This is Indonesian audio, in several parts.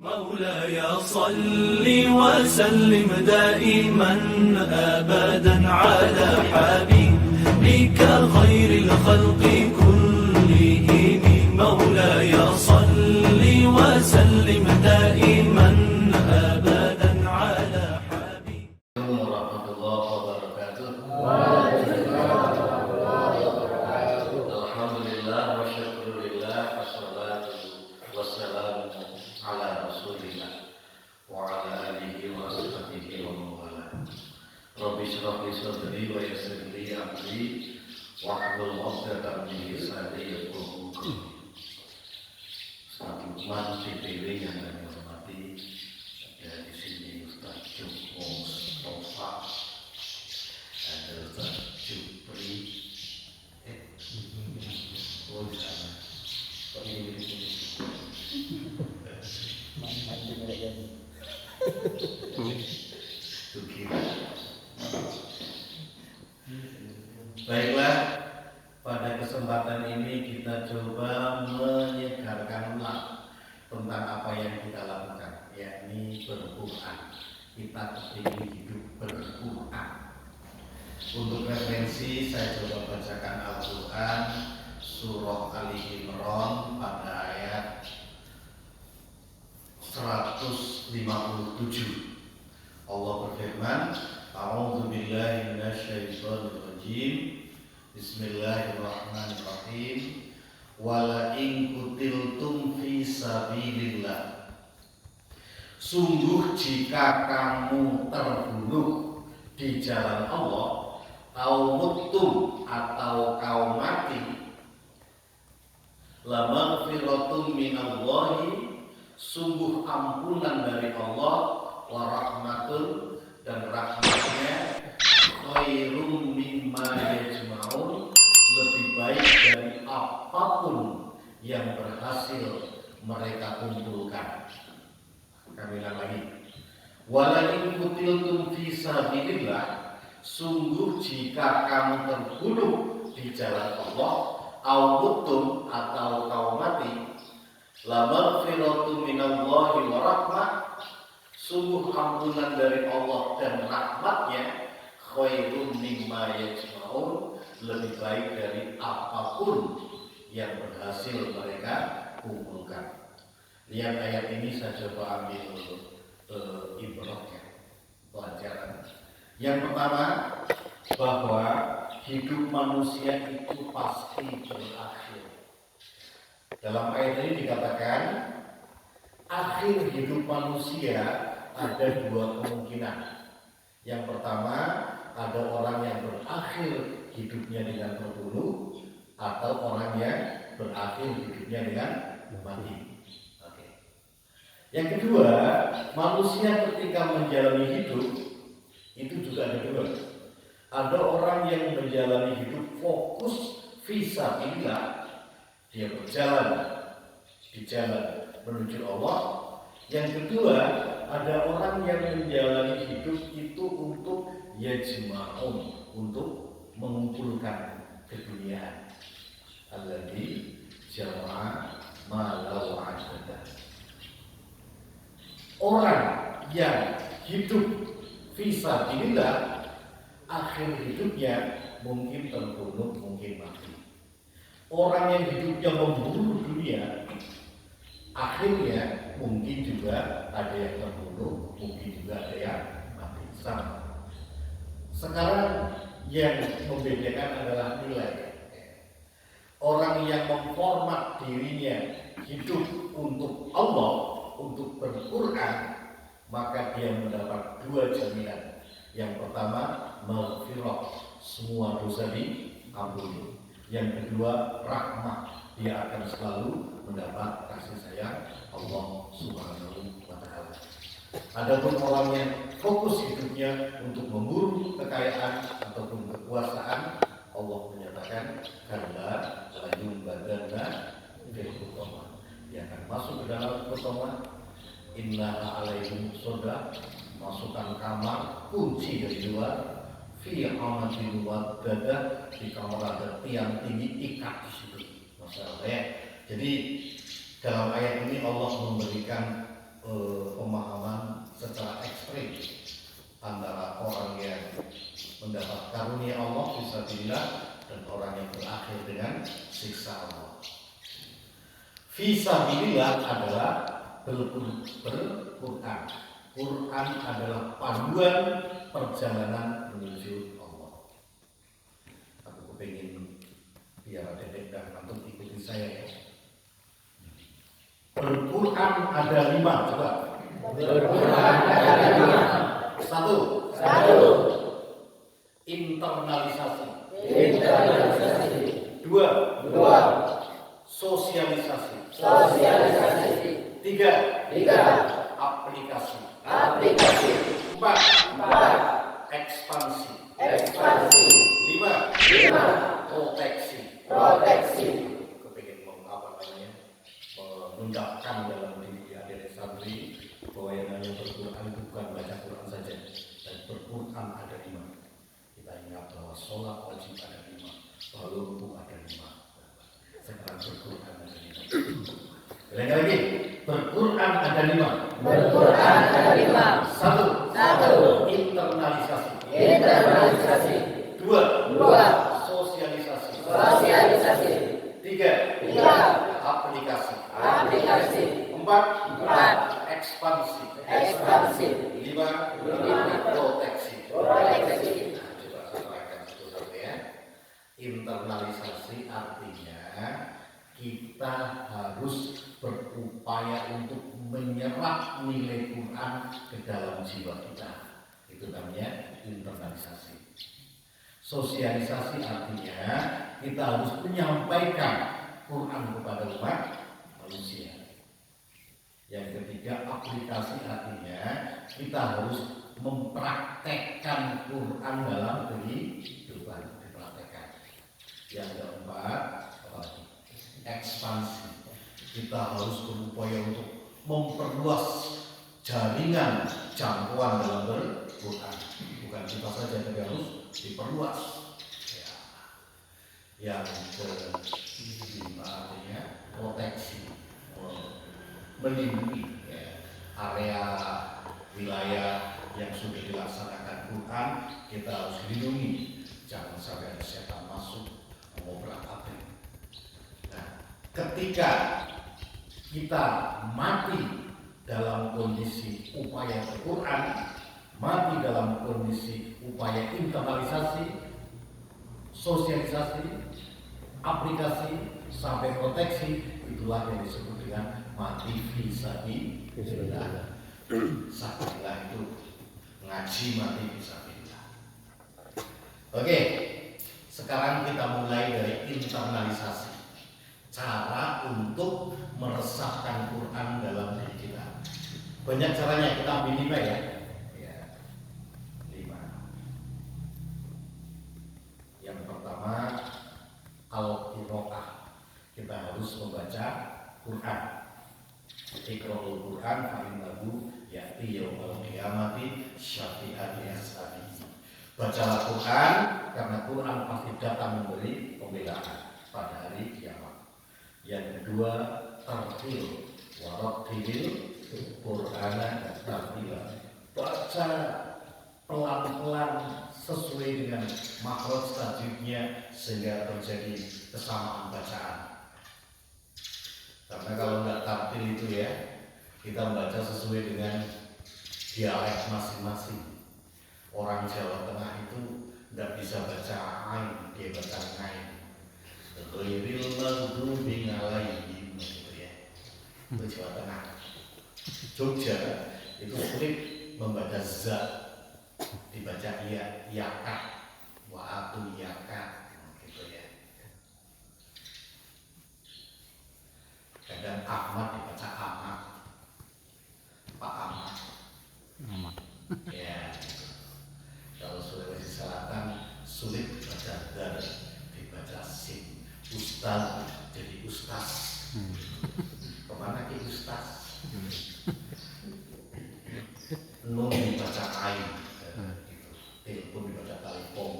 مولاي صل وسلم دائما أبدا على حبيبك خير الخلق كلهم. مولاي صل وسلم دائما أبدا على حبيبك. ورحمة الله وبركاته. الحمد لله والشكر لله والصلاة والسلام على رسول الله وعلى آله وصحبه ومن والاه. Rabbi shrah li sadri wa yassir li amri wahlul 'uqdatam min lisani yafqahu qawli. Sahabat TPW yang kami hormati, ada di sini Ustaz Joko Mustafa, ada Ustaz Jupri, oh di sana, Baiklah, pada kesempatan ini kita coba menyegarkan tentang apa yang kita lakukan, yakni berquran. Kita kepingin hidup berquran. Untuk referensi, saya coba bacakan Al-Quran surah Ali Imran pada ayat 157. Allah berfirman, A'udzu billahi minasyaitonir rajim. Bismillahirrahmanirrahim. Wala in qutiltum fi sabilillah. Sungguh jika kamu terbunuh di jalan Allah, au muttum atau kau mati, la maghfiratun minallahi, sungguh ampunan dari Allah, wa rahmatun, dan rahmatnya, khairum mimma yajma'un, lebih baik dari apapun yang berhasil mereka kumpulkan. Kami ulang lagi. Walakin kutiltum fi sabilillah, sungguh jika kamu terbunuh di jalan Allah, au mutum atau kau mati, la maghfiratun minallahi wa rahmah, sungguh ampunan dari Allah dan rahmatnya, khairum mimma yajma'un, lebih baik dari apapun yang berhasil mereka kumpulkan. Lihat ayat ini, saya coba ambil ibrahnya, pelajaran. Yang pertama, bahwa hidup manusia itu pasti berakhir. Dalam ayat ini dikatakan, akhir hidup manusia ada dua kemungkinan. Yang pertama, ada orang yang berakhir hidupnya dengan terbunuh, atau orang yang berakhir hidupnya dengan mati. Yang kedua, manusia ketika menjalani hidup itu juga ada dua. Ada orang yang menjalani hidup fokus fisabilillah, dia berjalan di jalan menuju Allah. Yang kedua, ada orang yang menjalani hidup itu untuk yajma'un, untuk mengumpulkan keduniaan. Alladzi jama'a malau ajadah. Orang yang hidup fisabilillah, akhir hidupnya mungkin terbunuh, mungkin mati. Orang yang hidupnya memburu dunia, akhirnya mungkin juga ada yang terbunuh, mungkin juga ada yang mati. Sama. Sekarang yang membedakan adalah nilai. Orang yang memformat dirinya hidup untuk Allah, untuk berquran, maka dia mendapat dua jaminan. Yang pertama, maghfirah, semua dosa diampuni. Yang kedua, rahmat, dia akan selalu mendapat kasih sayang Allah Subhanahu wa ta'ala. Adapun orang yang fokus hidupnya untuk memburu kekayaan ataupun kekuasaan, Allah menyatakan kalla la yumbadanna fil hutama, dia akan masuk ke dalam hutama. Inna alaihim soda, masukkan kamar, kunci dari luar, fi amatin wadada, di kamar ada tiang tinggi, ikat di situ. Masalah ya. Jadi dalam ayat ini Allah memberikan dan orang yang berakhir dengan siksa Allah. Fisabilillah adalah Quran. Quran adalah panduan perjalanan menuju Allah. Aku pengen biar Dedek dan antum ikuti saya ya. Berquran ada 5, coba. Berquran ada 5. Satu. Internalisasi. Dua. Sosialisasi. 3. Aplikasi. 4. Ekspansi. 5. Proteksi. Kepingin mengungkapkan dalam diri adik santri bahwa yang namanya berquran bukan baca Quran saja, dan berquran ada 5. Kita ingat bahwa sholat wajib ada 5, bahwa wudu ada 5. Sekarang berquran ada 5. Lagi, berquran ada 5. Satu. Internalisasi. 2. Sosialisasi. 3. Aplikasi. 4. Ekspansi. 5. Proteksi. Coba sampaikan satu-satu ya. Internalisasi artinya kita harus berupaya untuk menyerap nilai Quran ke dalam jiwa kita. Itu namanya internalisasi. Sosialisasi artinya kita harus menyampaikan Quran kepada umat manusia. Yang ketiga, aplikasi artinya kita harus mempraktekkan Quran dalam kehidupan, dipraktekkan. Yang keempat, ekspansi. Kita harus berupaya untuk memperluas jaringan jangkauan dalam berquran. Bukan kita saja, tapi harus diperluas. Yang kelima artinya proteksi, melindungi area wilayah yang sudah dilaksanakan Quran, kita harus lindungi, jangan sampai ada setan masuk mengobrak-abrik. Nah, ketika kita mati dalam kondisi upaya Quran, mati dalam kondisi upaya internalisasi, sosialisasi, aplikasi sampai proteksi, itulah yang disebut dengan mati fisabilillah. Sabilillah itu ngaji mati fisabilillah. Oke, sekarang kita mulai dari internalisasi, cara untuk meresapkan Quran dalam diri kita. Banyak caranya, kita ambil 5 ya. 5. Yang pertama, al-qiraah. Kita harus membaca Quran. Iqra'ul Quran fa innahu ya'ti yaumil qiyamati syafi'an li ashabihi. Bacalah Quran karena Quran pasti datang memberi pembelaan pada hari kiamat. Yang kedua, tartil wa rattilil Qur'ana tartila. Baca pelan-pelan sesuai dengan makhraj tajwidnya sehingga terjadi kesamaan bacaan. Karena kalau nggak tartil itu ya, kita membaca sesuai dengan dialek masing-masing. Orang Jawa Tengah itu nggak bisa baca ain, dia baca ngain. Ghairil maghdubi alaihim gitu ya. Itu Jawa Tengah. Jogja itu sulit membaca za, dibaca iya, yakat, wa atu yakat gitu ya. Kadang Ahmad dibaca Ahmad, Pak Ahmad. Ya. Kalau Sulawesi Selatan sulit baca dar, dibaca sin. Ustaz jadi ustaz. Kemana ke ustaz? Nun dibaca ain, telepon dibaca telepon.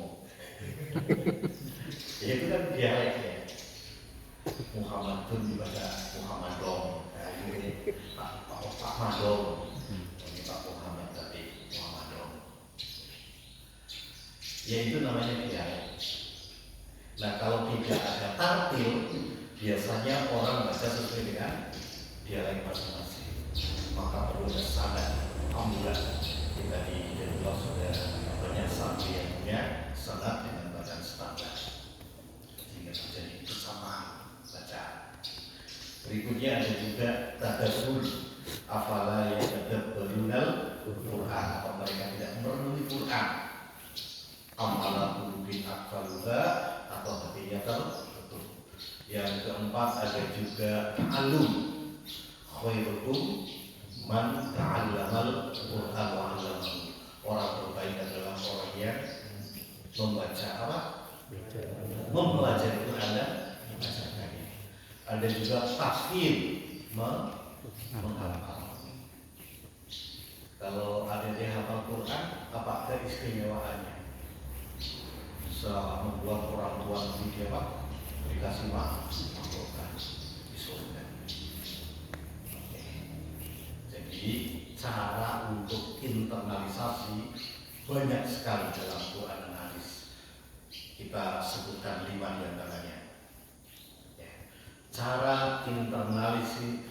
Ya itu kan dialek ya. Muhammad pun dibaca Muhammadong. Nah ini Pak Madong. Ini Pak Muhammad tapi Muhammadong. Ya itu namanya dialek. Nah kalau tidak ada tartil, biasanya orang baca sesuai dengan dialek masing-masing. Maka perlu ada sanad. Alhamdulillah kita di Jadwal sudah banyak santri yang punya sanad dengan bacaan standar, sehingga terjadi kesamaan bacaan. Berikutnya ada juga tadabbur. Afala yatadabbarunal Quran, apa mereka tidak merenungi Quran? Amala qulubin aqfaluha, atau hatinya tertutup. Yang keempat ada juga ta'allum. Khairukum man ta'allamal Quran wa 'allamahu. Orang terbaik adalah orang yang membaca apa? Mempelajari Quran dan membacakannya. Ada juga tahfidz, menghafal. Kalau ada yang hafal Quran, apa keistimewaannya? Bisa membuat orang tua nanti apa? Dikasih makan di surga. Jadi cara untuk internalisasi banyak sekali dalam Quran dan hadis. Kita sebutkan 5 di antaranya. Cara internalisasi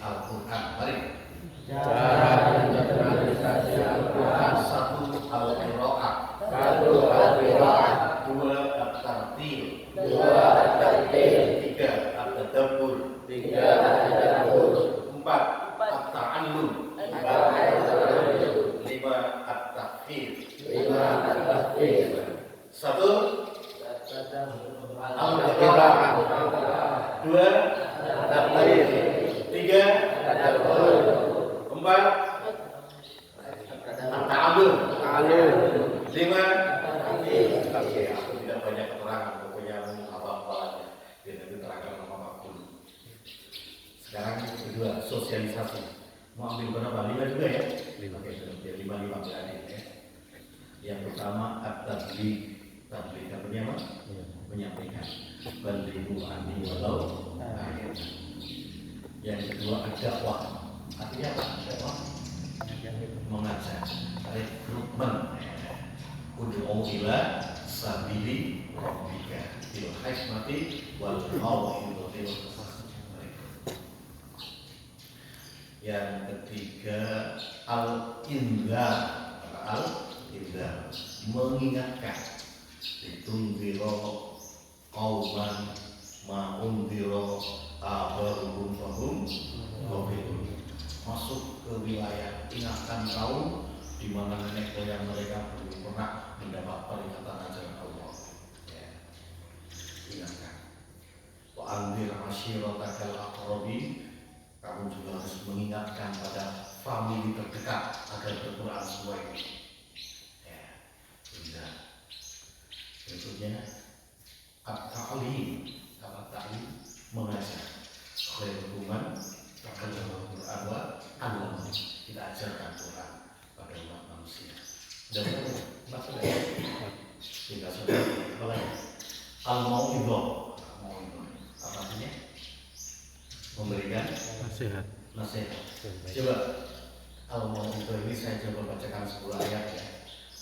Al-Quran. Mari. Cara internalisasi Al-Quran. 1. Al-Qira'ah. 2. At-tartil. 3. At-tadabbur. 4. At-ta'allum. 5. At-tahfidz. 1. Al-Qira'ah. 2. At-tartil. 3. At-tadabbur. 4. At-ta'allum. 5. Aku tidak banyak keterangan, pokoknya apa-apa aja. Dia nanti terangkan sama aku. Sekarang kedua, sosialisasi. Mau ambil berapa? 5 juga ya? 5. Oke, 5 berani ya. Yang pertama, at-tabligh. Tabligh artinya apa? Menyampaikan. Balighu anni walau ayat. Yang kedua, ad-dakwah. Artinya apa? Dakwah mengajak, rekrutmen. Ud'u ila sabili rabbika bil hikmati wal mau'izatil hasanah. Yang ketiga, al-inzar. Al-inzar, mengingatkan. Ditundiro qauman ma'undiro abaruhum fahum ghafilun. Masuk ke wilayah ingatkan kaum di mana nenek moyang mereka belum pernah mendapat peringatan ajaran Allah. Ya. Ingatkan. Wa anzir ashiratakal aqrabin. Kamu juga harus mengingatkan pada famili terdekat agar berquran semua ini. Ya. Ingat. Berikutnya at-ta'lim. At-ta'lim mengajar. Khairukum man ta'allama Al-Qur'an wa 'allamahu. Kita ajarkan Quran pada umat manusia. Dan maksudnya tidak sudah mulai al-mau'izah. Apa artinya? Memberikan nasihat. Coba al-mau'izah ini saya coba bacakan 10 ayat ya.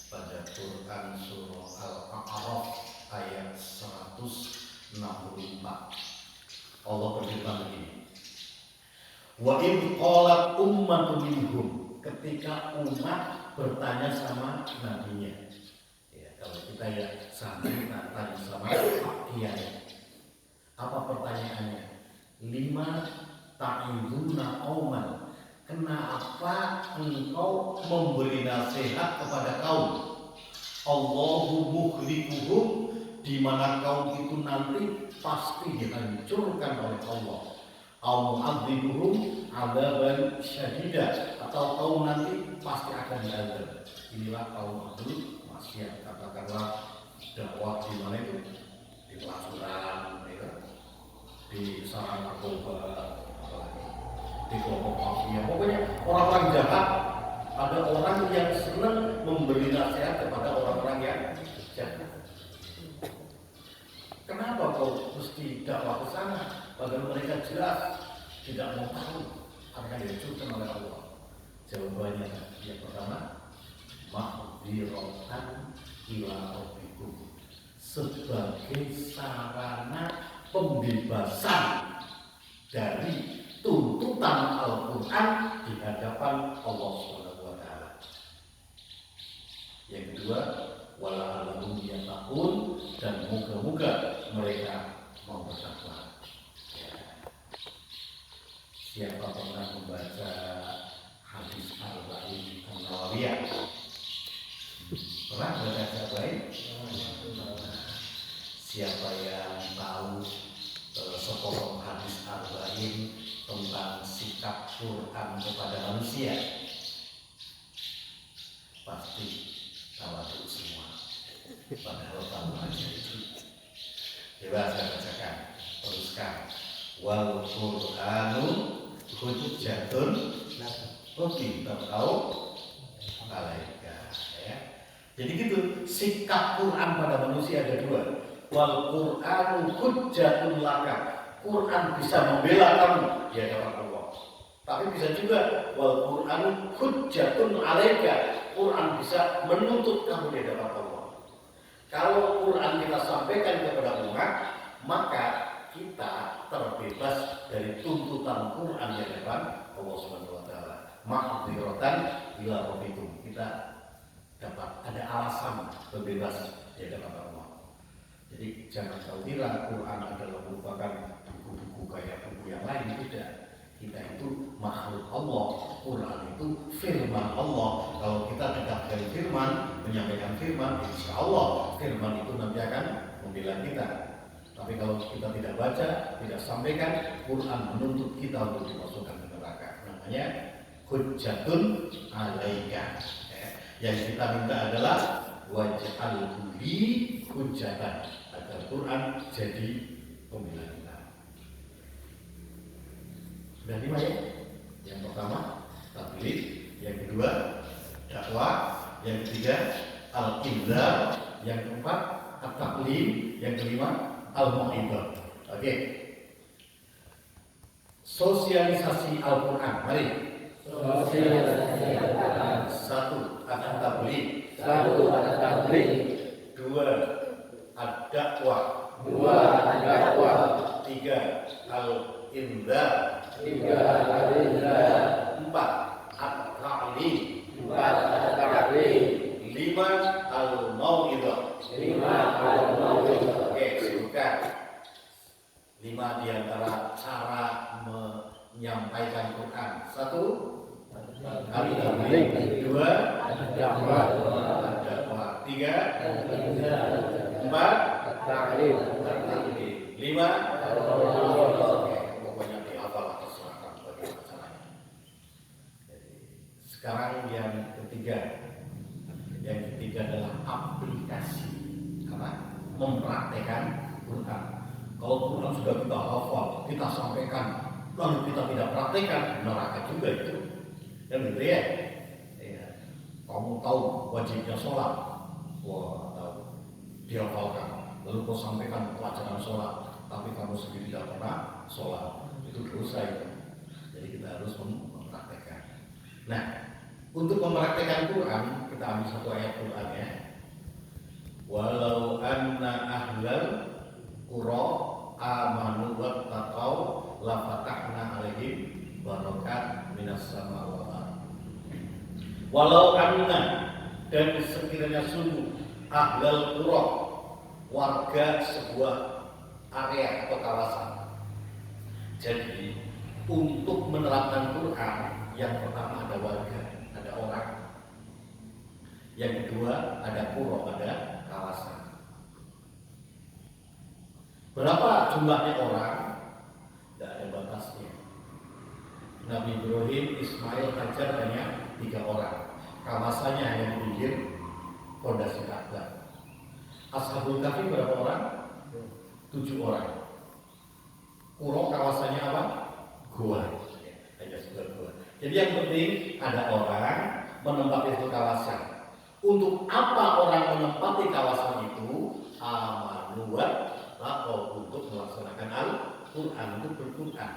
Pada Quran surah Al-A'raf ayat 164. Allah berfirman begini. Wa in qalat ummatun minhum, ketika umat bertanya sama nabinya. Ya, kalau kita ya santri tanya sama kiai. Apa pertanyaannya? 5 ta'iduna qauman. Kenapa engkau memberi nasihat kepada kaum? Allahu muhlikuhum, di mana kaum itu nanti pasti dihancurkan oleh Allah. Au mu'adzibuhum adzaban syadida, atau kaum nanti pasti akan diazab. Inilah kaum Abdul Masyad. Katakanlah dakwah di mana itu? Di pelacuran, di sarang narkoba, di kelompok mafia. Pokoknya orang-orang jahat. Ada orang yang senang memberi nasihat kepada orang-orang yang jahat. Kenapa kau mesti dakwah ke sana? Padahal mereka jelas tidak mau tahu apa yang diajarkan oleh Allah. Jawabannya yang pertama, maghfiratan ila rabbikum. sebagai sarana pembebasan dari tuntutan Al-Quran di hadapan Allah Subhanahu wa Ta'ala. Yang kedua, wala'allahum yattaqun, dan moga-moga mereka mau bertakwa. Ya. Siapa pernah membaca hadis Arba'in An-Nawawiyah? Pernah baca Arba'in? Siapa yang tahu sepotong hadis Arba'in tentang sikap Quran kepada manusia? Pasti tawadhu semua. Padahal tahu aja itu. Coba saya bacakan, teruskan. Wal Qur'anu hujjatun tahu alaika. Ya. Jadi gitu, sikap Quran pada manusia ada dua. Wal Qur'anu hujjatun laka. Quran bisa membela kamu di hadapan Allah. Tapi bisa juga wal Qur'anu hujjatun alaika. Quran bisa menuntut kamu di hadapan Allah. Kalau Quran kita sampaikan kepada umat, maka kita terbebas dari tuntutan Quran di hadapan Allah Subhanahu wa Ta'ala. Ma'dziratan ila rabbikum. Kita dapat ada alasan berbebas di hadapan Allah. Jadi jangan kau kira Quran adalah merupakan buku-buku kayak buku yang lain. Tidak. Kita itu makhluk Allah. Quran itu firman Allah. Kalau kita dekat dari firman, menyampaikan firman, insya Allah firman itu nanti akan membela kita. Tapi kalau kita tidak baca, tidak sampaikan, Quran menuntut kita untuk dimasukkan ke neraka. Namanya hujjatun alaika. Yang kita minta adalah waj'alhu li hujjatan, agar Quran jadi pembela kita. Sudah 5 ya? Yang pertama tabligh, yang kedua dakwah, yang ketiga al-inzar, yang keempat at-taqlim, yang kelima al-mau'izah. Oke. Sosialisasi Al-Quran. Mari. Sosialisasi Al-Quran. 1. At-tabligh. 1. At-tabligh. 2. Ad-dakwah. 2. Ad-dakwah. 3. Al-inzar. 3. Al-inzar. 4. At-ta'lim. 4. At-ta'lim. 5. Al-mau'izah. 5. Al-mau'izah. Oke, sebutkan 5 di antara cara menyampaikan Quran. 1. Al-tabligh. 2. Ad-dakwah. 3. Al-inzar. 4. At-ta'lim. 5. Oke, pokoknya dihafal atau serahkan bagaimana caranya. Sekarang yang ketiga. Yang ketiga adalah aplikasi. Apa? Mempraktekkan Quran. Kalau Quran sudah kita hafal, kita sampaikan, lalu kita tidak praktekkan, neraka juga itu. Dan gitu ya. Kamu tahu wajibnya sholat, wah tahu, dihafalkan. Lalu kau sampaikan pelajaran sholat, tapi kamu sendiri tidak pernah sholat, itu dosa itu. Jadi kita harus mempraktekkan. Nah, untuk mempraktekkan Quran, kita ambil satu ayat Quran ya. Walau anna ahlal qura amanu wattaqau la fatahna alaihim barakat minas sama wal ardh. Walau anna, dan sekiranya sungguh ahlal qura, warga sebuah area atau kawasan. Jadi untuk menerapkan Quran, yang pertama ada warga, ada orang. Yang kedua ada qura, ada kawasan. Berapa jumlahnya orang? Tidak ada batasnya. Nabi Ibrahim, Ismail, Hajar hanya 3 orang. Kawasannya hanya di pinggir fondasi Ka'bah. Ashabul Kahfi berapa orang? 7 orang. Qura kawasannya apa? Gua. Hanya sebuah gua. Jadi yang penting ada orang menempati itu kawasan. Untuk apa orang menempati kawasan itu? Amanu atau untuk melaksanakan Al-Quran, untuk berquran.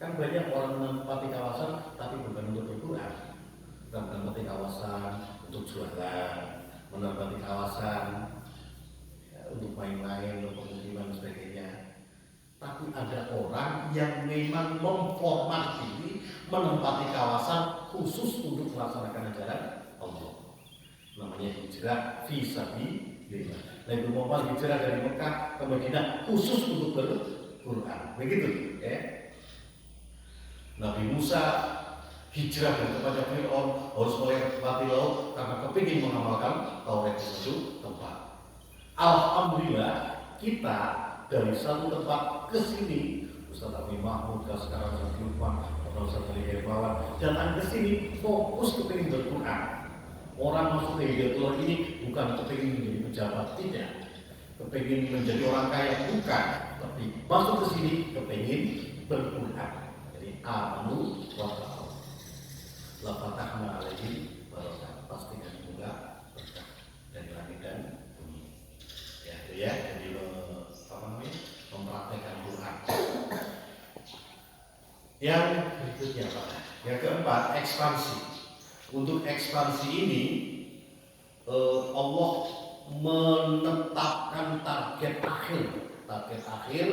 Kan banyak orang menempati kawasan tapi bukan untuk berquran. Bukan menempati kawasan untuk jualan, menempati kawasan untuk main-main, untuk pemukiman dan sebagainya. Tapi ada orang yang memang memformat diri menempati kawasan khusus untuk melaksanakan ajaran Allah. Namanya hijrah fisabilillah. Nabi Muhammad hijrah dari Mekah ke Madinah khusus untuk berquran. Begitu, ya. Nabi Musa hijrah dari tempatnya Fir'aun harus melewati laut karena kepingin mengamalkan Taurat di satu tempat. Alhamdulillah kita dari satu tempat ke sini, Ustaz Abi Mahmud, sekarang Ustaz Lukman, Ustaz Ali Hermawan, datang ke sini fokus kepingin berquran. Orang masuk ke Hidayatullah ini bukan kepingin menjadi pejabat, tidak. Kepingin menjadi orang kaya, bukan. Tapi masuk ke sini kepingin berquran. Jadi amanu wa ta'ala. La fatahna alaihi barakah. Pastikan juga berkah dari langit dan bumi. Ya, itu ya. Jadi mempraktekkan Quran. Yang berikutnya apa? Yang keempat, ekspansi. Untuk ekspansi ini Allah menetapkan target akhir,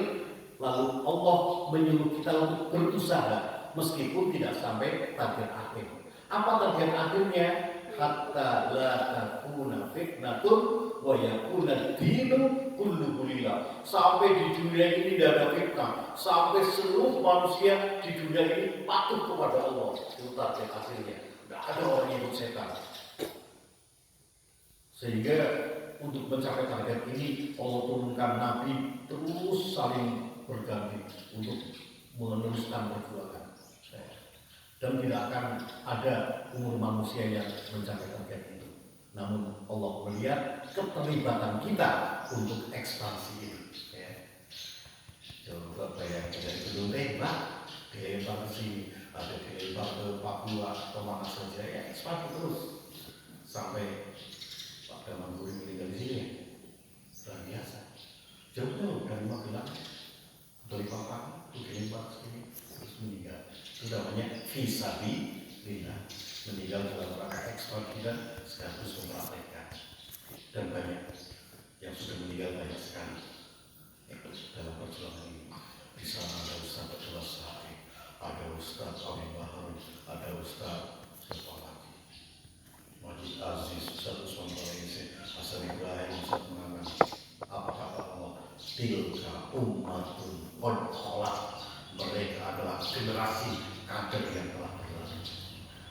lalu Allah menyuruh kita untuk berusaha meskipun tidak sampai target akhir. Apa target akhirnya? Hatta la takuna fitnatun wa yakuna dinu kulluhu lillah. Sampai di dunia ini tidak ada fitnah, sampai seluruh manusia di dunia ini patuh kepada Allah. Itu target akhirnya. Tidak ada orang yang ikut setan. Sehingga untuk mencapai target ini Allah turunkan Nabi terus saling berganti untuk meneruskan perjuangan. Dan tidak akan ada umur manusia yang mencapai target itu. Namun Allah melihat keterlibatan kita untuk ekspansi itu. Ya. Coba bayangkan dari Gunung Tembak dilempar ke sini, ada dilempar ke Papua, kemana saja ya ekspansi terus sampai Pak Damanguri meninggal di sini. Luar biasa. Jauh dari Magelang, dari Papua, dilempar ke sini terus meninggal. Itu namanya fisabilillah, meninggal dalam rangka ekspor kita sekaligus mempraktekkan. Dan banyak yang sudah meninggal banyak sekali dalam perjuangan ini. Di sana ada Ustaz Abdullah Sa'id, ada Ustaz Amin Bahar, ada Ustaz siapa lagi, Majid Aziz, Ustaz Usman Balense, Hasan Ibrahim, Ustaz Muhammad. Apa kata Allah? Tilka ummatun qad khalat. Mereka adalah generasi kader yang telah berlalu.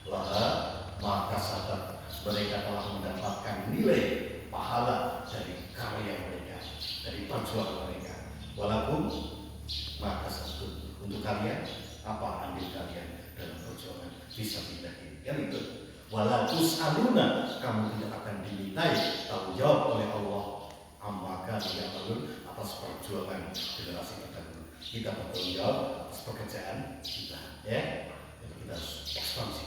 Laha maka sahabat mereka telah mendapatkan nilai pahala dari karya mereka, dari perjuangan mereka. Walaupun maka satu untuk kalian apa andil kalian dalam perjuangan bisa ini kan itu. Walatus aluna kamu tidak akan dimintai tanggung jawab oleh Allah amma kanu ya'malun atas perjuangan generasi terdahulu. Kita bertanggung jawab atas pekerjaan kita, ya. Jadi kita harus ekspansi.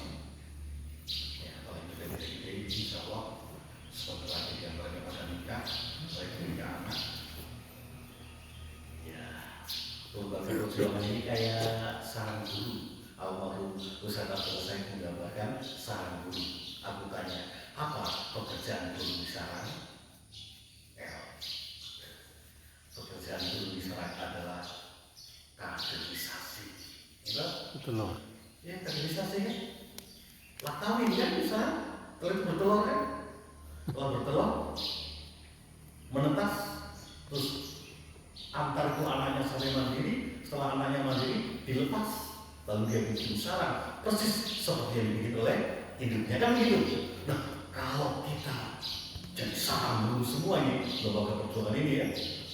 Ya, kalau kita gede-gede, insya Allah semoga lagi yang mereka pada nikah, mereka nikah anak. Ya, lembaga perjuangan ini kayak sarang guru. Almarhum Ustaz Abdullah Sa'id menggambarkan sarang guru. Aku tanya, apa pekerjaan guru di sarang? Pekerjaan guru di sarang adalah kaderisasi. Betul loh. Ya, kaderisasi kan? Lah kawin kan bisa, telur bertelur kan? Kalau bertelur, menetas, terus antar itu anaknya sampai mandiri. Setelah anaknya mandiri, dilepas. Lalu dia bikin sarang, persis seperti yang dibikin oleh hidupnya kan begitu. Nah, kalau kita jadi sarang dulu semua ini, lembaga perjuangan ini ya,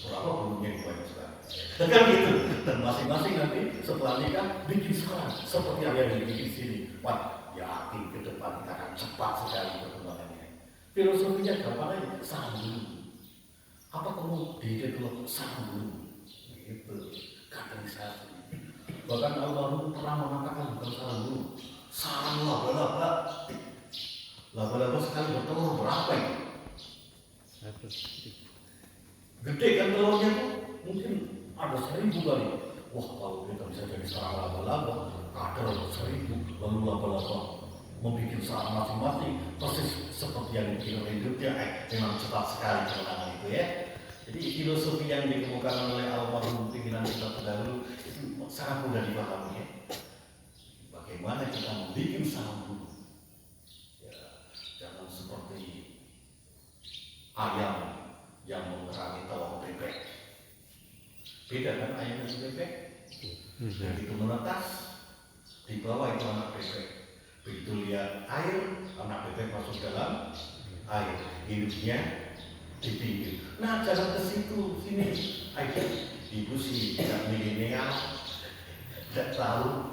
berapa burungnya yang banyak sekarang. Kan gitu. Dan masing-masing nanti setelah nikah bikin sarang seperti yang dibikin sini. Wah, yakin ke depan kita akan cepat sekali perkembangannya. Filosofinya gampang aja, sarang dulu. Apa kamu dididik dulu sarang dulu? Gitu, kaderisasi. Bahkan Almarhum pernah mengatakan bukan sarang dulu, sarang laba-laba. Laba-laba sekali bertelur berapa itu? Gede kan telurnya tuh, mungkin ada 1000 kali. Wah, kalau kita bisa jadi sarang laba-laba, kader 1000, lalu laba-laba membuat usaha masing-masing, persis seperti yang dibikin oleh hidupnya, memang cepat sekali kemenangan itu ya. Jadi filosofi yang dikemukakan oleh almarhum pimpinan kita terdahulu itu sangat mudah dipahami ya. Bagaimana kita membuat usaha dulu, ya, jangan seperti ayam yang mengerangi tawa bebek. Beda kan ayam dan bebek? Begitu menetas, di bawah itu anak bebek. Begitu lihat air, anak bebek masuk dalam air, hidupnya di pinggir. Nah, jangan ke situ, sini. Ayo, ibu sih tidak milenial, tidak tahu.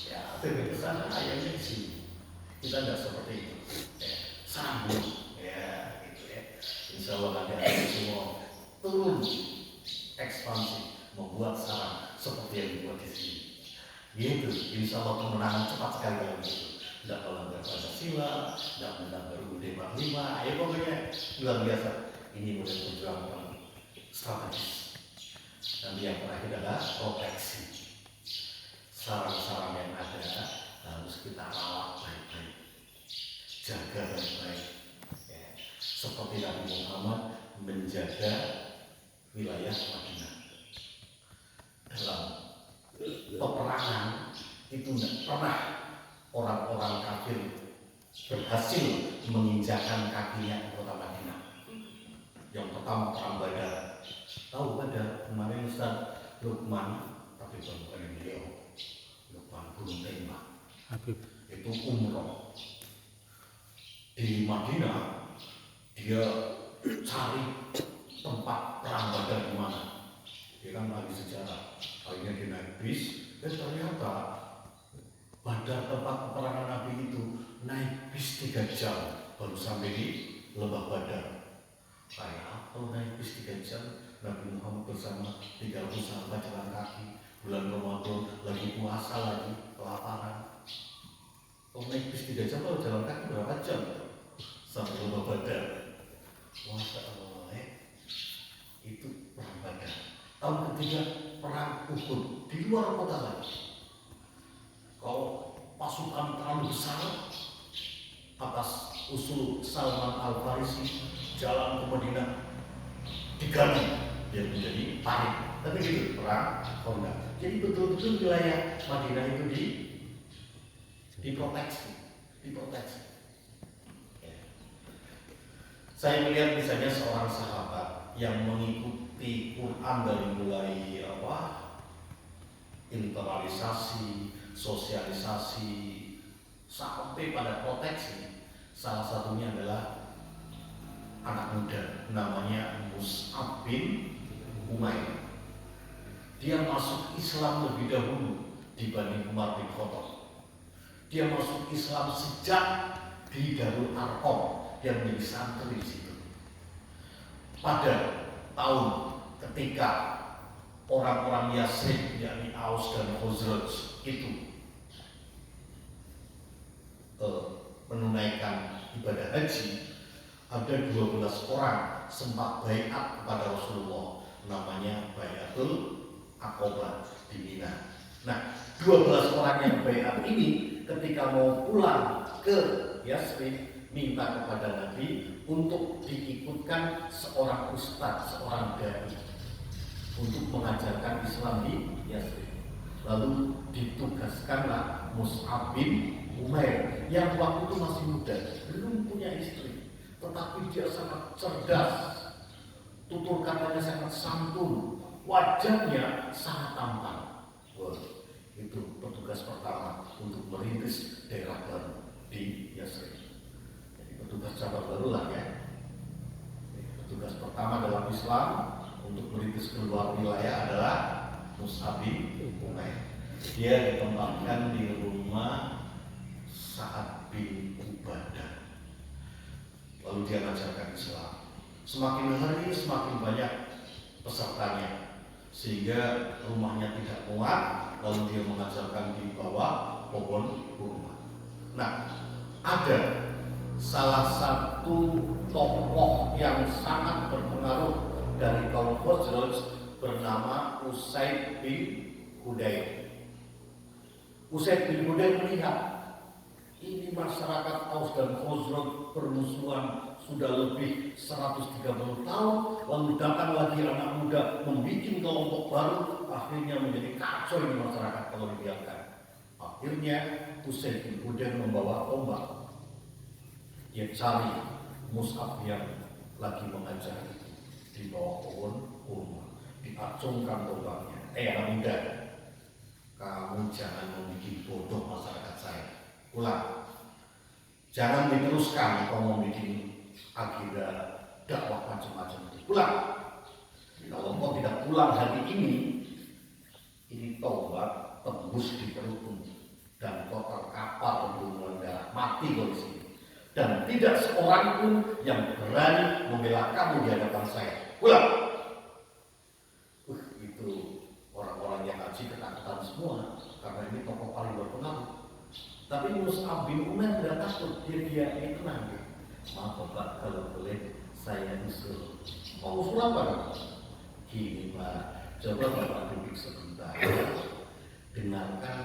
Ya, bebek ke sana, ayamnya di sini. Kita tidak seperti itu. Ya, sambung, ya, gitu ya. Insya Allah nanti ada semua turun ekspansi, membuat sarang seperti yang dibuat di sini. Gitu, insya Allah kemenangan cepat sekali dalam itu. Tidak melanggar Pancasila, tidak melanggar UUD 45, ya pokoknya luar biasa. Ini model perjuangan strategis. Dan yang terakhir adalah proteksi. Sarang-sarang yang ada harus kita rawat baik-baik, jaga baik-baik. Ya. Seperti Nabi Muhammad menjaga wilayah Madinah. Dalam peperangan itu tidak pernah orang-orang kafir berhasil menginjakan kakinya ke kota Madinah. Yang pertama perang Badar. Tahu Badar kemarin Ustaz Lukman, tapi bukan beliau. Lukman Gunung Tembak. Itu umroh di Madinah. Dia cari tempat perang Badar di mana. Dia kan lagi sejarah. Akhirnya dia naik bis dan ternyata Badar tempat peperangan Nabi itu naik bis 3 jam baru sampai di Lembah Badar. Kayak kalau naik bis 3 jam, Nabi Muhammad bersama 30 sahabat jalan kaki, bulan Ramadan lagi puasa lagi, kelaparan. Kalau naik bis 3 jam, kalau jalan kaki berapa jam sampai Lembah Badar? Masya Allah ya. Itu perang Badar. Tahun ketiga perang Uhud di luar kota lagi. Kalau pasukan terlalu besar atas usul Salman Al-Farisi jalan ke Madinah diganti dia menjadi panik. Tapi gitu perang Honda. Jadi betul-betul wilayah Madinah itu diproteksi. Ya. Saya melihat misalnya seorang sahabat yang mengikuti Quran dari mulai internalisasi, sosialisasi sampai pada proteksi. Salah satunya adalah anak muda namanya Mus'ab bin Umair. Dia masuk Islam lebih dahulu dibanding Umar bin Khattab. Dia masuk Islam sejak di Darul Arqam yang menjadi santri di situ. Pada tahun ketika orang-orang Yasrib yakni Aus dan Khazraj itu menunaikan ibadah haji, ada 12 orang sempat baiat kepada Rasulullah, namanya Baiatul Aqobah di Mina. Nah, 12 orang yang baiat ini ketika mau pulang ke Yasrib minta kepada Nabi untuk diikutkan seorang ustaz, seorang dai untuk mengajarkan Islam di Yasrib. Lalu ditugaskanlah Mus'ab bin Umair yang waktu itu masih muda, belum punya istri, tetapi dia sangat cerdas, tutur katanya sangat santun, wajahnya sangat tampan. Wah, itu petugas pertama untuk merintis daerah baru di Yasrib. Jadi petugas cabang baru lah ya. Tugas pertama dalam Islam untuk merintis keluar wilayah adalah Mus'ab bin Umair. Dia ditempatkan di rumah Sa'ad bin Ubadah. Lalu dia mengajarkan Islam. Semakin hari semakin banyak pesertanya, sehingga rumahnya tidak muat. Lalu dia mengajarkan di bawah pohon kurma. Nah, ada salah satu tokoh yang sangat berpengaruh dari kaum Khazraj bernama Usaid bin Hudayr. Usaid bin Hudayr melihat Ini masyarakat Aus dan Khazraj bermusuhan sudah lebih 130 tahun, lalu datang lagi anak muda membuat kelompok baru, akhirnya menjadi kacau ini masyarakat kalau dibiarkan. Akhirnya Usaid bin Hudair membawa tombak. Dia cari Mus'ab yang lagi mengajar itu di bawah pohon kurma, diacungkan tombaknya. Anak muda, kamu jangan membuat bodoh masyarakat saya. Ulang, jangan diteruskan kau mau bikin agenda dakwah macam-macam itu. Pulang. Kalau kau tidak pulang hari ini tombak tembus di perutmu dan kau terkapar berlumuran darah, mati kau di sini. Dan tidak seorang pun yang berani membela kamu di hadapan saya. Pulang. Itu orang-orang yang haji ketakutan semua karena ini tokoh paling berpengaruh. Tapi Mus'ab bin Umair tidak takut, dia tenang. Maaf Bapak, kalau boleh saya usul. Mau usul apa? Gini Pak, coba Bapak duduk sebentar. Dengarkan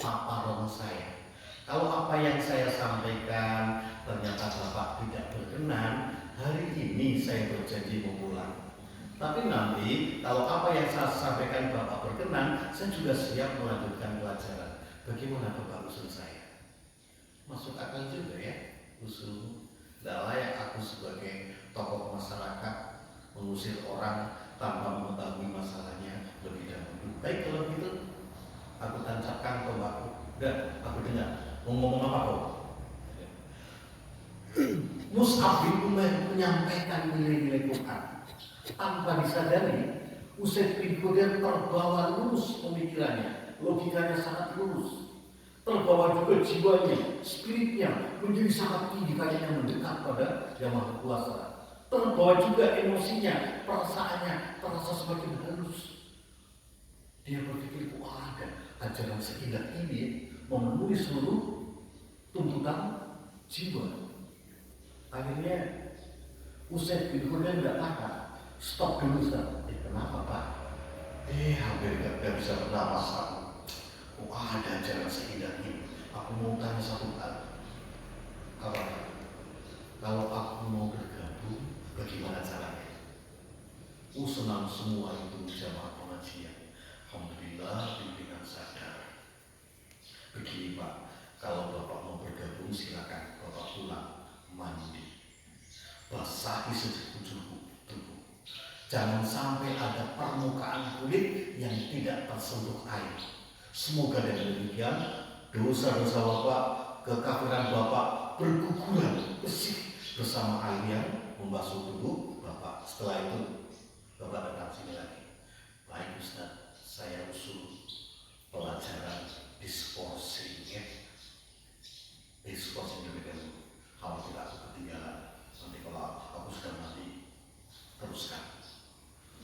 paparan saya. Kalau apa yang saya sampaikan ternyata Bapak tidak berkenan, hari ini saya berjanji mau pulang. Tapi nanti kalau apa yang saya sampaikan Bapak berkenan, saya juga siap melanjutkan pelajaran. Bagaimana Bapak usul saya? Masuk akal juga ya usul. Tidak layak aku sebagai tokoh masyarakat mengusir orang tanpa mengetahui masalahnya lebih dahulu. Baik kalau gitu, aku tancapkan tombakku. Dan aku dengar mau ngomong apa kau? Mus'ab bin Umair menyampaikan nilai-nilai Quran tanpa disadari. Usaid bin Hudair terbawa lurus pemikirannya, logikanya sangat lurus, terbawa juga jiwanya, spiritnya menjadi sangat tinggi, kayaknya mendekat pada Yang Maha Kuasa. Terbawa juga emosinya, perasaannya terasa semakin halus. Dia berpikir, wah ada ajaran seindah ini memenuhi seluruh tuntutan jiwa. Akhirnya Usaid bin Hudair tidak tahan. Stop dulu Ustaz. Kenapa Pak? Hampir gak bisa bernapas aku. Ada ajaran seindah ini. Aku mau tanya satu hal. Kalau aku mau bergabung, bagaimana caranya? Senang semua itu jamaah pengajian. Alhamdulillah pimpinan sadar. Begini Pak, kalau Bapak mau bergabung silakan Bapak pulang mandi, basahi sekujur tubuh. Jangan sampai ada permukaan kulit yang tidak tersentuh air. Semoga dengan demikian dosa-dosa Bapak, kekafiran Bapak berguguran bersih bersama air yang membasuh tubuh Bapak. Setelah itu Bapak datang sini lagi. Baik Ustaz, saya usul pelajaran discourse ya. Discourse ini dulu. Kalau tidak aku ketinggalan, nanti kalau aku sudah mati teruskan.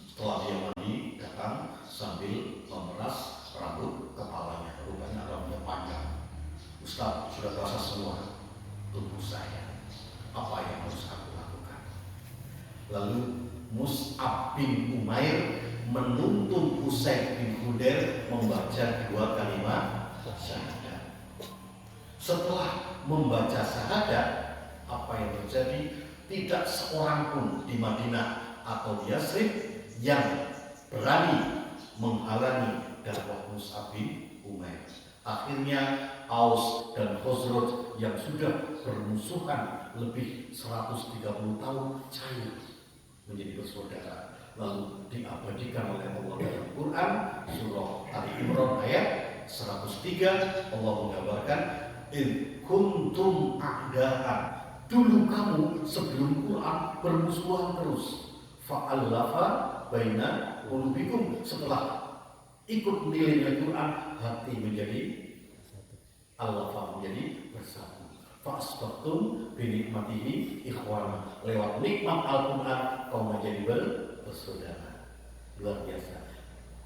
Setelah dia mandi, datang sambil memeras rambut kepalanya. Rupanya rambutnya panjang. Ustaz, sudah basah semua tubuh saya. Apa yang harus aku lakukan? Lalu Mus'ab bin Umair menuntun Usaid bin Hudair membaca 2 kalimat syahadat. Setelah membaca syahadat, apa yang terjadi? Tidak seorang pun di Madinah atau di Yathrib yang berani menghalangi dakwah Mus'ab bin Umair. Akhirnya Aus dan Khazraj yang sudah bermusuhan lebih 130 tahun cair menjadi bersaudara. Lalu diabadikan oleh Allah dalam Quran surah Ali Imran ayat 103. Allah menggambarkan in kuntum a'da'an, dulu kamu sebelum Quran bermusuhan terus, fa'allafa baina qulubikum, setelah ikut nilai Quran hati menjadi allafa, menjadi bersatu. Fa'asbahtum binikmatihi ikhwana, lewat nikmat Al-Quran kau menjadi bersaudara. Luar biasa.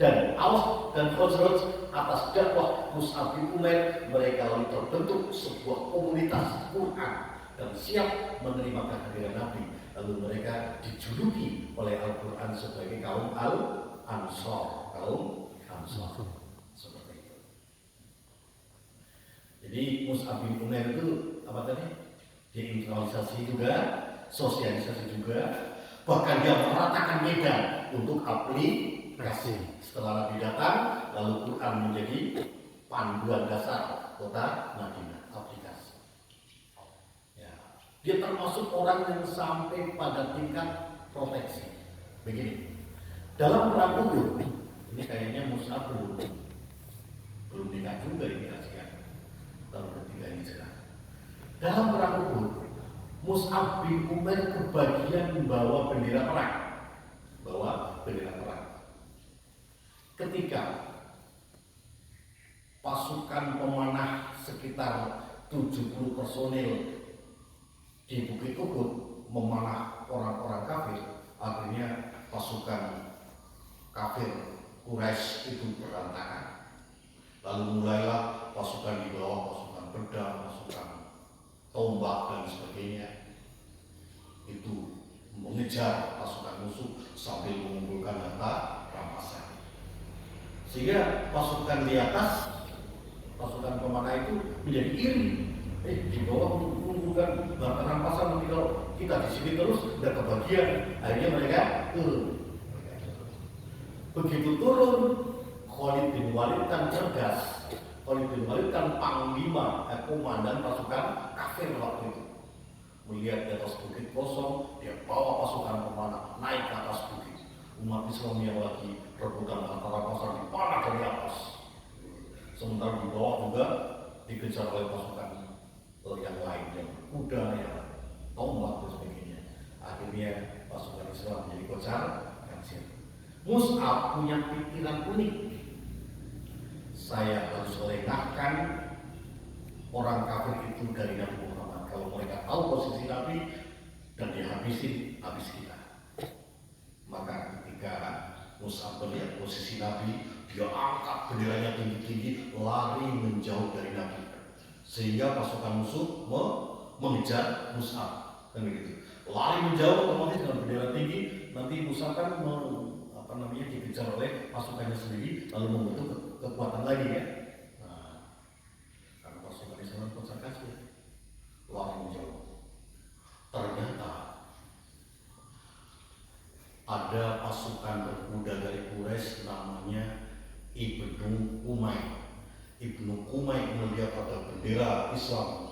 Dan Aus dan Khazraj atas dakwah Mus'ab bin Umair, mereka lalu terbentuk sebuah komunitas Quran dan siap menerima kehadiran Nabi. Lalu mereka dijuluki oleh Al-Quran sebagai kaum Al-Ansar, kaum Ansar. Seperti itu. Jadi Mus'ab bin Umair itu apa tadi? Dia internalisasi juga, sosialisasi juga, bahkan dia meratakan medan untuk aplikasi. Setelah Nabi datang, lalu Quran menjadi panduan dasar kota Madinah, aplikasi. Ya. Dia termasuk orang yang sampai pada tingkat proteksi. Begini, dalam perang Uhud, ini kayaknya Mus'ab belum nikah juga ini kasihan. Tahun ketiga Hijrah. Dalam perang Uhud, Mus'ab bin Umair kebagian membawa bendera perang. Ketika pasukan pemanah sekitar 70 personil di Bukit Uhud memanah orang-orang kafir, akhirnya pasukan kafir Quraisy itu berantakan. Lalu mulailah pasukan di bawah, pasukan pedang, pasukan tombak dan sebagainya itu mengejar pasukan musuh sambil mengumpulkan harta rampasan. Sehingga pasukan di atas, pasukan pemanah itu menjadi iri. Di bawah mengumpulkan harta rampasan, nanti kalau kita di sini terus tidak kebagian, akhirnya mereka turun. Begitu turun, Khalid bin Walid kan cerdas. Khalid bin Walid kan panglima, komandan pasukan kafir waktu itu. Melihat di atas bukit kosong, dia bawa pasukan pemanah naik ke atas bukit. Umat Islam yang lagi rebutan antara pasar dipanah dari atas. Sementara di bawah juga dikejar oleh pasukan yang lain, yang kuda, yang tombak dan sebagainya. Akhirnya pasukan Islam menjadi kocar kacir. Mus'ab punya pikiran unik. Saya harus lengahkan orang kafir itu dari Nabi Muhammad. Kalau mereka tahu posisi Nabi dan dihabisin, habis kita. Maka ketika Mus'ab melihat posisi Nabi, dia angkat benderanya tinggi-tinggi, lari menjauh dari Nabi, sehingga pasukan musuh mengejar Mus'ab. Kan begitu. Lari menjauh otomatis dengan bendera tinggi, nanti Mus'ab kan dikejar oleh pasukannya sendiri, lalu membentuk kekuatan lagi ya. Nah, karena pasukan Islam kocar kacir, lari menjauh. Ternyata ada pasukan berkuda dari Quraisy namanya Ibnu Kumai melihat ada bendera Islam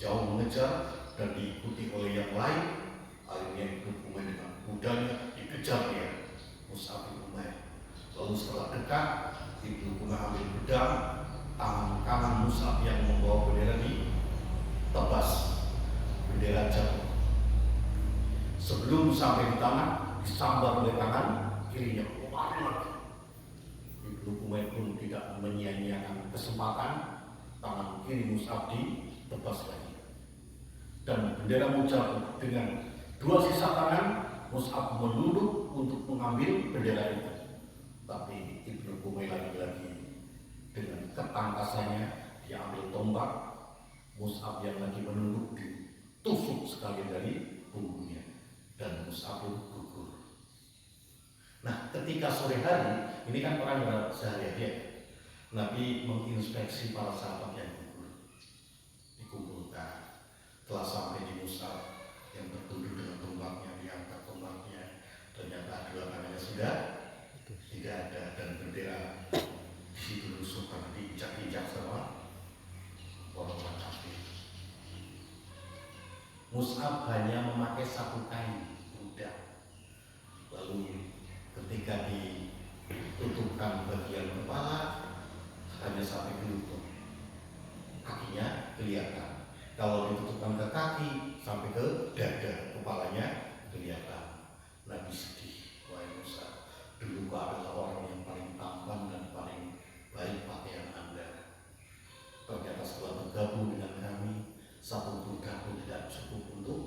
jauh mengejar dan diikuti oleh yang lain. Akhirnya Ibnu Kumai dengan kudanya dikejar dia Mus'ab bin Umair. Lalu setelah dekat, Ibnu Kumai ambil pedang, tangan kanan Mus'ab yang membawa bendera ditebas, bendera jatuh. Sebelum sampai di tangan, disambar oleh tangan kirinya. Ibnu Kumai pun tidak menyia-nyiakan kesempatan, tangan kiri Mus'ab ditebas lagi. Dan bendera jatuh dengan dua sisa tangan, Mus'ab menunduk untuk mengambil bendera itu. Tapi Ibnu Kumai lagi-lagi dengan ketangkasannya dia ambil tombak, Mus'ab yang lagi menunduk ditusuk sekali dari punggungnya dan Mus'ab pun gugur. Nah, ketika sore hari, ini kan perang sehari-hari, Nabi menginspeksi para sahabat yang gugur, dikumpulkan. Telah sampai di Mus'ab yang tertunduk dengan tombaknya, diangkat tombaknya, ternyata dua tangannya sudah tidak ada dan bendera di situ rusuh karena diinjak-injak sama orang-orang kafir. Mus'ab hanya memakai satu kain kuda. Lalu ketika ditutupkan bagian kepala hanya sampai ke lutut, kakinya kelihatan. Kalau ditutupkan ke kaki sampai ke dada, kepalanya kelihatan. Nabi sedih, wahai Musa, dulu kau adalah orang yang paling tampan dan paling baik pakaian Anda. Ternyata setelah bergabung dengan kami, satu kuda pun tidak cukup untuk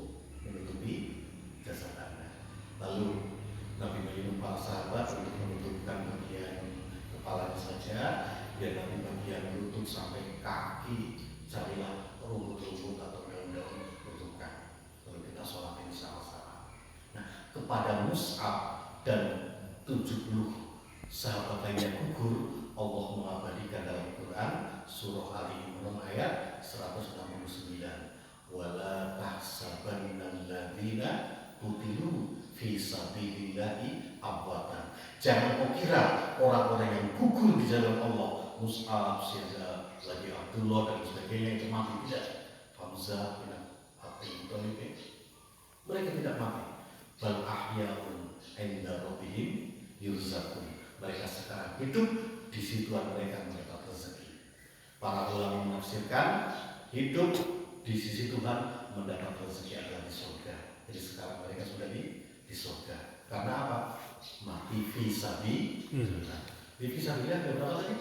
menutupi jasad Anda. Lalu Nabi menyuruh para sahabat untuk menutupkan bagian kepalanya saja, dan nanti bagian lutut sampai kaki carilah rumput-rumput atau daun-daun tutupkan. Lalu kita sholat ini sama-sama. Nah, kepada Mus'ab dan 70 sahabat lainnya gugur, Allah mengabadikan dalam Quran surah Ali Imran ayat 169. Wala tahsabannal ladzina qutilu fi sabilillahi amwatan. Jangan kau kira orang-orang yang gugur di jalan Allah, Mus'ab, Syahda, lagi Abdullah dan sebagainya itu mati. Tidak. Hamzah bin Abdul Thalib, mereka tidak mati. Bal ahya'un 'inda rabbihim yurzaqun. Mereka sekarang hidup di situ mereka mendapat rezeki. Para ulama menafsirkan hidup di sisi Tuhan mendapat rezeki adalah di surga. Jadi sekarang mereka sudah di surga. Karena apa? Mati fisabilillah. Di fisabilillah ada berapa tadi?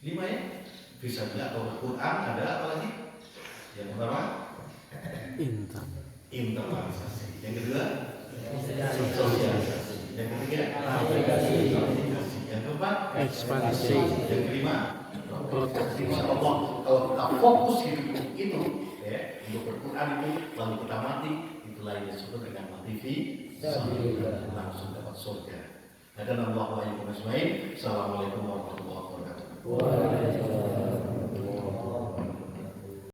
5 ya? Fisabilillah atau Al-Quran ada apa lagi? Yang pertama internalisasi. Yang kedua sosialisasi. Yang ketiga aplikasi. Yang keempat Ekspansi. Yang kelima Proteksi. Allah. Kalau kita fokus hidup itu ya, untuk berquran itu lalu kita mati, itulah yang disebut dengan mati langsung dapat surga. Ada nama Allah wa Assalamualaikum warahmatullahi wabarakatuh.